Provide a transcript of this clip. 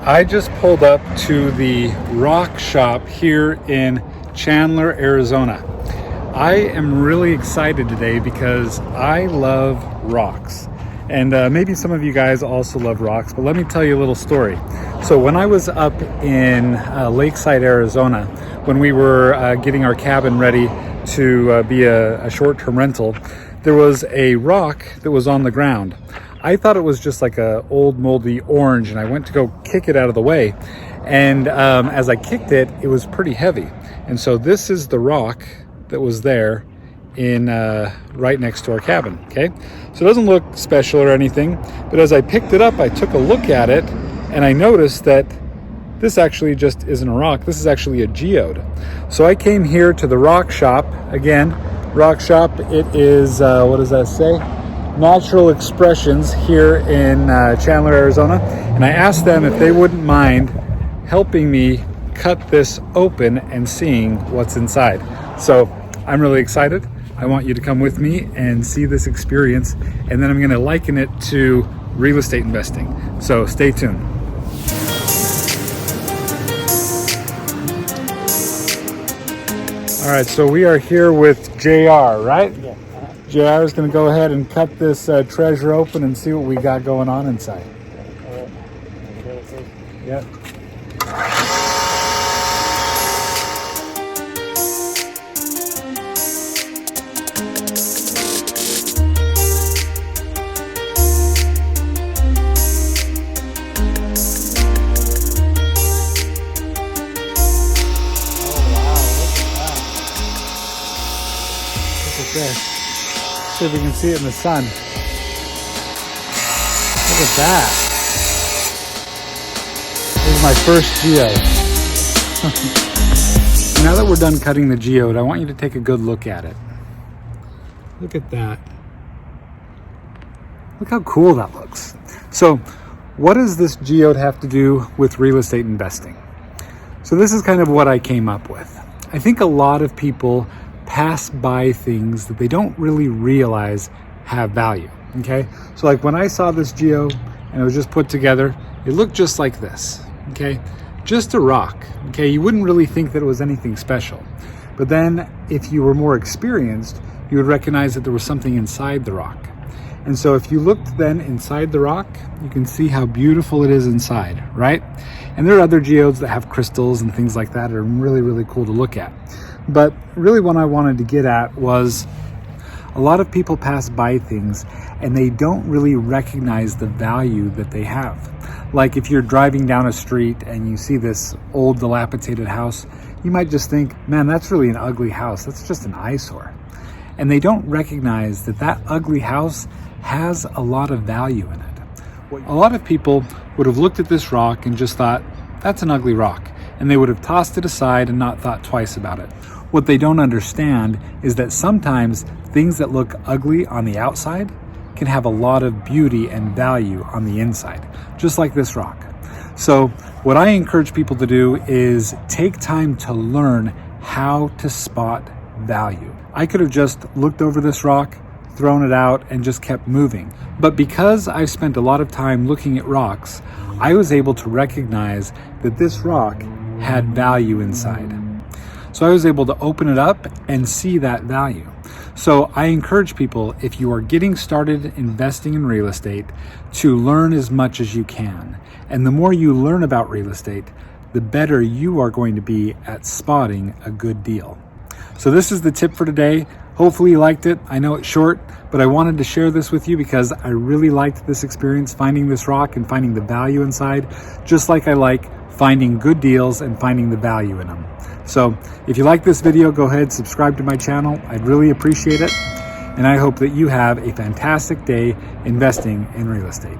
I just pulled up to the rock shop here in Chandler, Arizona. I am really excited today because I love rocks. And maybe some of you guys also love rocks, but let me tell you a little story. So when I was up in Lakeside, Arizona, when we were getting our cabin ready to be a short-term rental, there was a rock that was on the ground. I thought it was just like a old moldy orange, and I went to go kick it out of the way. And as I kicked it, it was pretty heavy. And so this is the rock that was there in right next to our cabin. Okay, so it doesn't look special or anything, but as I picked it up, I took a look at it and I noticed that this actually just isn't a rock. This is actually a geode. So I came here to the rock shop. Again, rock shop, it is what does that say? Natural Expressions here in Chandler, Arizona. And I asked them if they wouldn't mind helping me cut this open and seeing what's inside. So I'm really excited. I want you to come with me and see this experience, and then I'm going to liken it to real estate investing. So stay tuned. All right, so we are here with JR, right? Yeah. JR is going to go ahead and cut this treasure open and see what we got going on inside. Yep. See if we can see it in the sun. Look at that. This is my first geode. Now that we're done cutting the geode, I want you to take a good look at it. Look at that. Look how cool that looks. So what does this geode have to do with real estate investing? So this is kind of what I came up with. I think a lot of people pass by things that they don't really realize have value. Okay, so like when I saw this geode and it was just put together, it looked just like this. Okay, just a rock. Okay, you wouldn't really think that it was anything special, but then if you were more experienced, you would recognize that there was something inside the rock. And so if you looked then inside the rock, you can see how beautiful it is inside, right? And there are other geodes that have crystals and things like that that are really, really cool to look at. But really what I wanted to get at was a lot of people pass by things and they don't really recognize the value that they have. Like if you're driving down a street and you see this old dilapidated house, you might just think, man, that's really an ugly house. That's just an eyesore. And they don't recognize that that ugly house has a lot of value in it. A lot of people would have looked at this rock and just thought, that's an ugly rock. And they would have tossed it aside and not thought twice about it. What they don't understand is that sometimes things that look ugly on the outside can have a lot of beauty and value on the inside, just like this rock. So what I encourage people to do is take time to learn how to spot value. I could have just looked over this rock, thrown it out, and just kept moving. But because I've spent a lot of time looking at rocks, I was able to recognize that this rock had value inside. So I was able to open it up and see that value. So I encourage people, if you are getting started investing in real estate, to learn as much as you can. And the more you learn about real estate, the better you are going to be at spotting a good deal. So this is the tip for today. Hopefully you liked it. I know it's short, but I wanted to share this with you because I really liked this experience, finding this rock and finding the value inside, just like I like finding good deals and finding the value in them. So if you like this video, go ahead, subscribe to my channel. I'd really appreciate it. And I hope that you have a fantastic day investing in real estate.